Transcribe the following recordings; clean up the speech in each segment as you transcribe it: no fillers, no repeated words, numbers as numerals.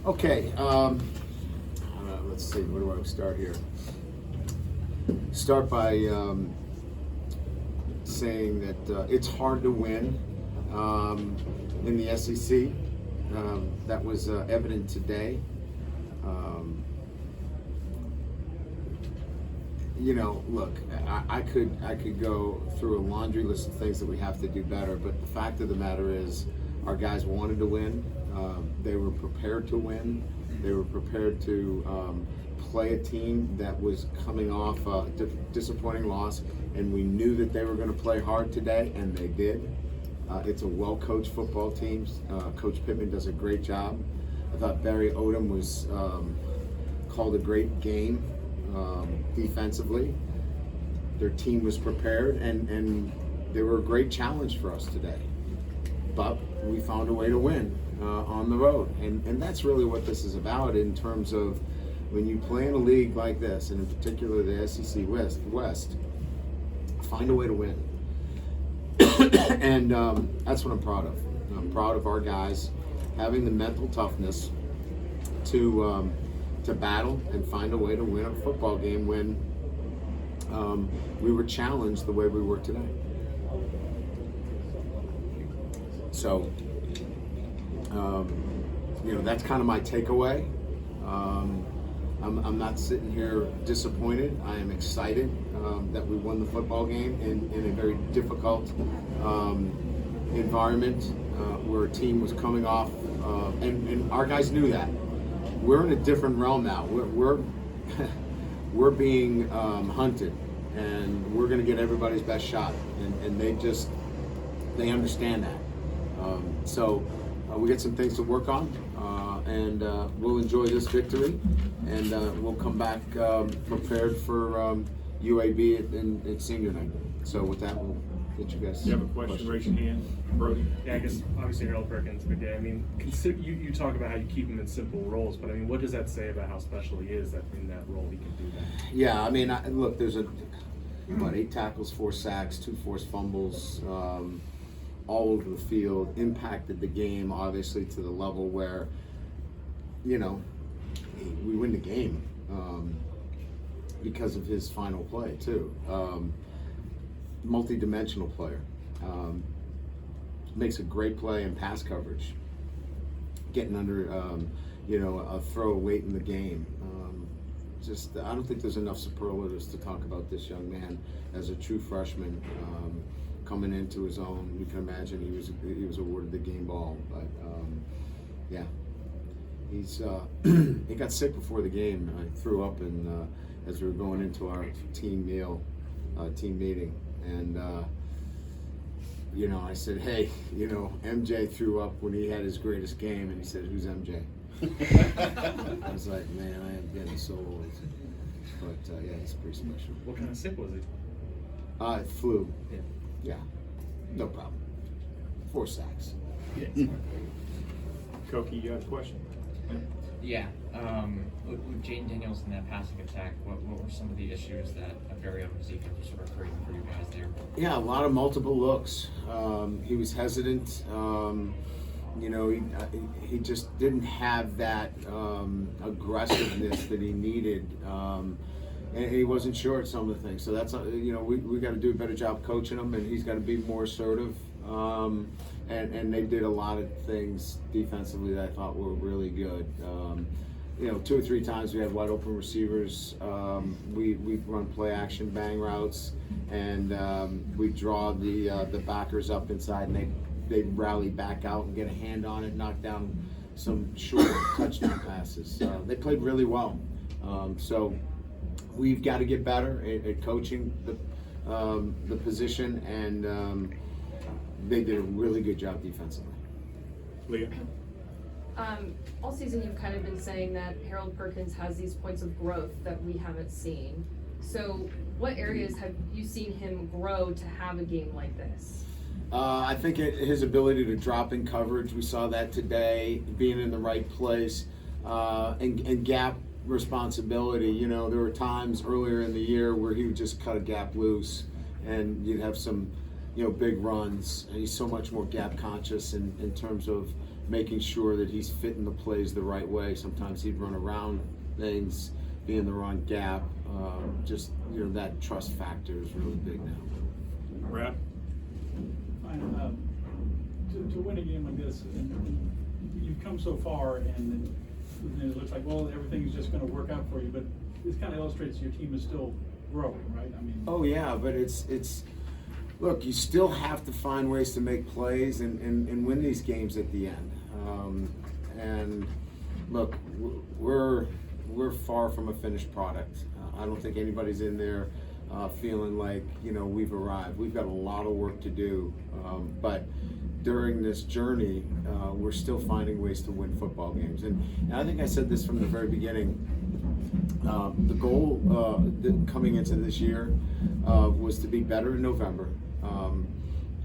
Okay, let's see, where do I start here? Start by saying that it's hard to win in the SEC. That was evident today. Look, I could go through a laundry list of things that we have to do better, but the fact of the matter is our guys wanted to win. They were prepared to win. They were prepared to play a team that was coming off a disappointing loss, and we knew that they were going to play hard today, and they did. It's a well-coached football team. Coach Pittman does a great job. I thought Barry Odom was called a great game defensively. Their team was prepared, and they were a great challenge for us today. But we found a way to win on the road, and that's really what this is about in terms of when you play in a league like this, and in particular the SEC West, find a way to win. And that's what I'm proud of. I'm proud of our guys having the mental toughness to battle and find a way to win a football game when we were challenged the way we were today. So, that's kind of my takeaway. I'm not sitting here disappointed. I am excited that we won the football game in a very difficult environment where a team was coming off, and our guys knew that. We're in a different realm now. We're being hunted, and we're going to get everybody's best shot, and they understand that. So we got some things to work on, and we'll enjoy this victory, and we'll come back prepared for UAB in senior night. So with that, we'll get you guys. You have a question? Raise your hand, Brody. Yeah, I guess obviously Harold Perkins, big day. I mean, you talk about how you keep him in simple roles, but I mean, what does that say about how special he is that in that role he can do that? Yeah, I mean, look, there's 8 tackles, 4 sacks, 2 forced fumbles, all over the field, impacted the game obviously to the level where, we win the game because of his final play too. Multi-dimensional player. Makes a great play in pass coverage. Getting under, a throw late in the game. I don't think there's enough superlatives to talk about this young man as a true freshman coming into his own. You can imagine he was awarded the game ball, but yeah, he's he got sick before the game. I threw up as we were going into our team meeting. And, I said, hey, MJ threw up when he had his greatest game. And he said, who's MJ? I was like, man, I am getting so old. But, yeah, he's pretty special. What kind of sick was he? Flu. Yeah. No problem. 4 sacks. Yeah. Koki, you have a question? Yeah. With Jane Daniels in that passing attack, what were some of the issues that Barry Odom was able to sort of create for you guys there? Yeah, a lot of multiple looks. He was hesitant. He just didn't have that aggressiveness that he needed. And he wasn't sure at some of the things. So that's, we got to do a better job coaching him, and he's got to be more assertive. And they did a lot of things defensively that I thought were really good. 2 or 3 times we had wide open receivers. We run play action bang routes, and we draw the backers up inside, and they rally back out and get a hand on it, knock down some short touchdown passes. They played really well. So we've got to get better at coaching the position, and they did a really good job defensively. Leah? All season you've kind of been saying that Harold Perkins has these points of growth that we haven't seen. So what areas have you seen him grow to have a game like this? I think his ability to drop in coverage, we saw that today, being in the right place, and gap responsibility. There were times earlier in the year where he would just cut a gap loose, and you'd have some big runs. And he's so much more gap conscious in terms of making sure that he's fitting the plays the right way. Sometimes he'd run around things, be in the wrong gap. Just, that trust factor is really big now. Brad? Fine. To win a game like this, and you've come so far, and it looks like, well, everything's just going to work out for you, but this kind of illustrates your team is still growing, right? I mean. Oh yeah, but it's look, you still have to find ways to make plays and win these games at the end. And look, we're far from a finished product. I don't think anybody's in there feeling like we've arrived. We've got a lot of work to do, but during this journey, we're still finding ways to win football games. And I think I said this from the very beginning. The goal coming into this year was to be better in November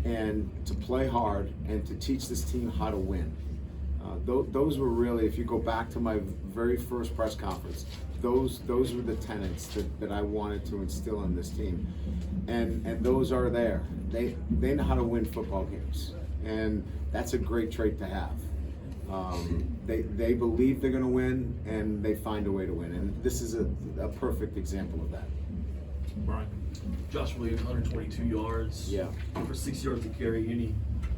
and to play hard and to teach this team how to win. Those were really, if you go back to my very first press conference, those were the tenets that I wanted to instill in this team. And those are there. They know how to win football games. And that's a great trait to have. They believe they're going to win, and they find a way to win. And this is a perfect example of that. Brian? Josh Williams, 122 yards. Yeah. For 6 yards of carry. Any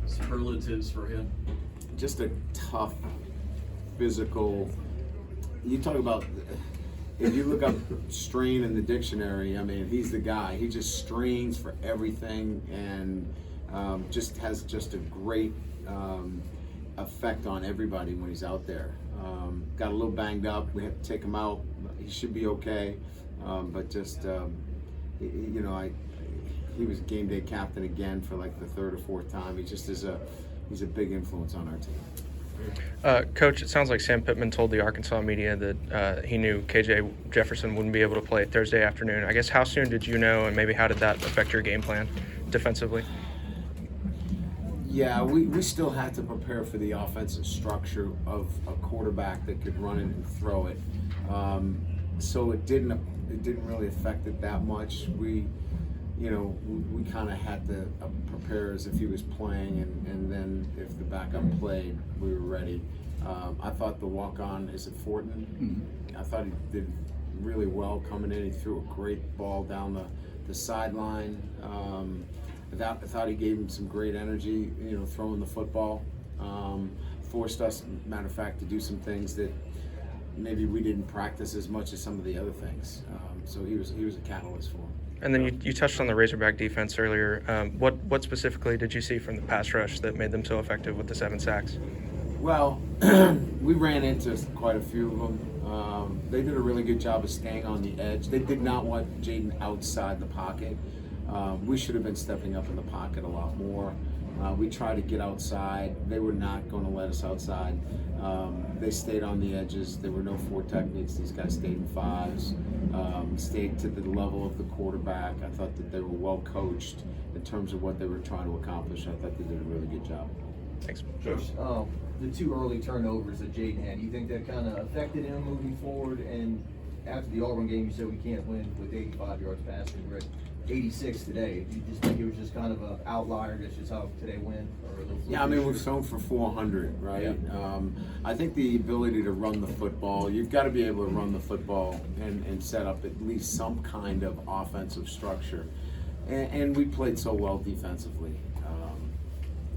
superlatives for him? Just a tough, physical. You talk about, if you look up strain in the dictionary, I mean, he's the guy. He just strains for everything and just has just a great effect on everybody when he's out there. Got a little banged up. We had to take him out. He should be okay. But just, he was game day captain again for like the third or fourth time. He just is he's a big influence on our team. Coach, it sounds like Sam Pittman told the Arkansas media that he knew KJ Jefferson wouldn't be able to play Thursday afternoon. I guess how soon did you know, and maybe how did that affect your game plan defensively? Yeah, we still had to prepare for the offensive structure of a quarterback that could run it and throw it. So it didn't really affect it that much. We kind of had to prepare as if he was playing, and then if the backup played, we were ready. I thought the walk-on is at Fortin. Mm-hmm. I thought he did really well coming in. He threw a great ball down the sideline. I thought he gave him some great energy, throwing the football. Forced us, matter of fact, to do some things that maybe we didn't practice as much as some of the other things. So he was a catalyst for him. And then you touched on the Razorback defense earlier. What specifically did you see from the pass rush that made them so effective with the 7 sacks? Well, we ran into quite a few of them. They did a really good job of staying on the edge. They did not want Jaden outside the pocket. We should have been stepping up in the pocket a lot more. We tried to get outside. They were not going to let us outside. They stayed on the edges. There were no 4 techniques. These guys stayed in 5s, stayed to the level of the quarterback. I thought that they were well coached in terms of what they were trying to accomplish. I thought they did a really good job. Thanks. Coach, the 2 early turnovers that Jaden had, do you think that kind of affected him moving forward? And after the Auburn game, you said we can't win with 85 yards passing. We're at 86 today. Do you just think it was just kind of an outlier? That's just how today went? Yeah, I mean, we've thrown for 400, right? Yeah. I think the ability to run the football, you've got to be able to run the football and set up at least some kind of offensive structure. And we played so well defensively.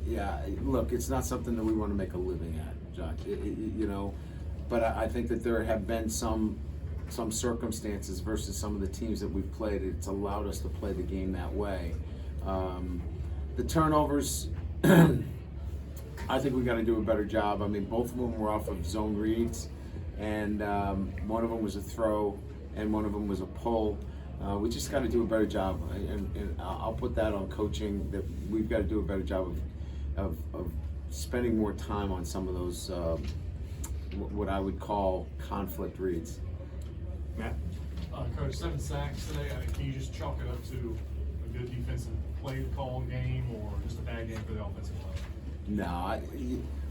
Yeah, look, it's not something that we want to make a living at, Josh. But I think that there have been some circumstances versus some of the teams that we've played. It's allowed us to play the game that way. The turnovers, I think we got to do a better job. I mean, both of them were off of zone reads, and one of them was a throw, and one of them was a pull. We just got to do a better job, and I'll put that on coaching. That we've got to do a better job of spending more time on some of those what I would call conflict reads. Matt? Coach, 7 sacks today. Can you just chalk it up to a good defensive play call game, or just a bad game for the offensive line? No,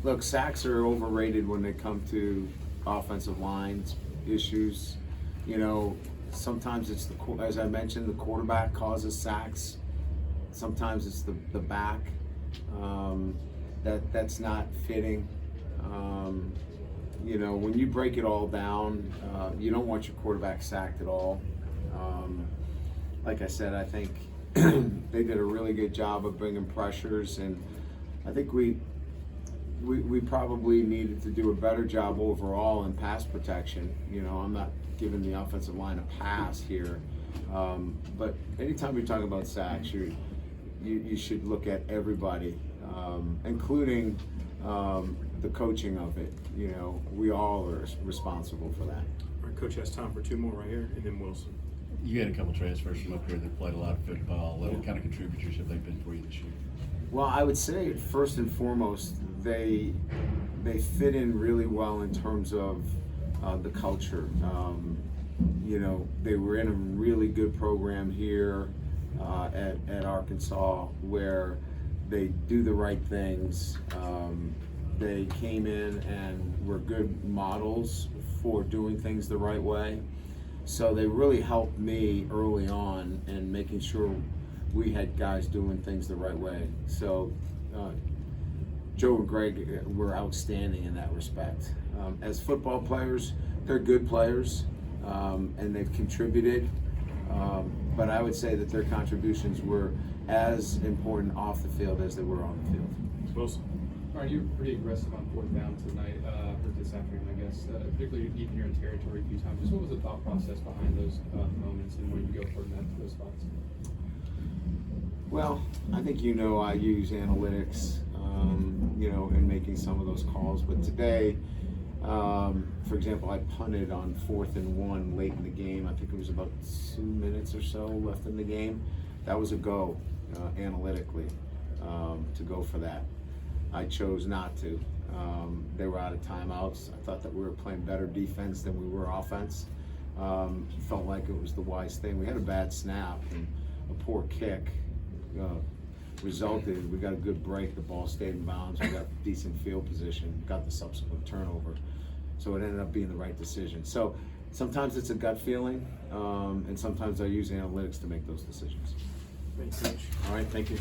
look, sacks are overrated when they come to offensive lines issues. Sometimes it's as I mentioned, the quarterback causes sacks. Sometimes it's the back. That's not fitting. You know, when you break it all down, you don't want your quarterback sacked at all. Like I said, I think they did a really good job of bringing pressures, and I think we probably needed to do a better job overall in pass protection. You know, I'm not giving the offensive line a pass here, but anytime you're talking about sacks, you should look at everybody, including the coaching of it. You know, we all are responsible for that. All right, Coach has time for 2 more right here, and then Wilson. You had a couple transfers from up here that played a lot of football. What kind of contributors have they been for you this year? Well, I would say first and foremost, they fit in really well in terms of the culture. You know, they were in a really good program here at Arkansas where they do the right things. They came in and were good models for doing things the right way. So they really helped me early on in making sure we had guys doing things the right way. So Joe and Greg were outstanding in that respect. As football players, they're good players, and they've contributed. But I would say that their contributions were as important off the field as they were on the field. Wilson. All right, you were pretty aggressive on 4th down tonight, or this afternoon, I guess, particularly even you're in territory a few times. Just what was the thought process behind those moments and when you go for those spots? Well, I think you know I use analytics, you know, in making some of those calls. But today, for example, I punted on 4th and 1 late in the game. I think it was about 2 minutes or so left in the game. That was a go, analytically, to go for that. I chose not to. They were out of timeouts. I thought that we were playing better defense than we were offense. Felt like it was the wise thing. We had a bad snap and a poor kick resulted. We got a good break. The ball stayed in bounds. We got decent field position. Got the subsequent turnover. So it ended up being the right decision. So sometimes it's a gut feeling, and sometimes I use analytics to make those decisions. Thanks, Coach. All right, thank you.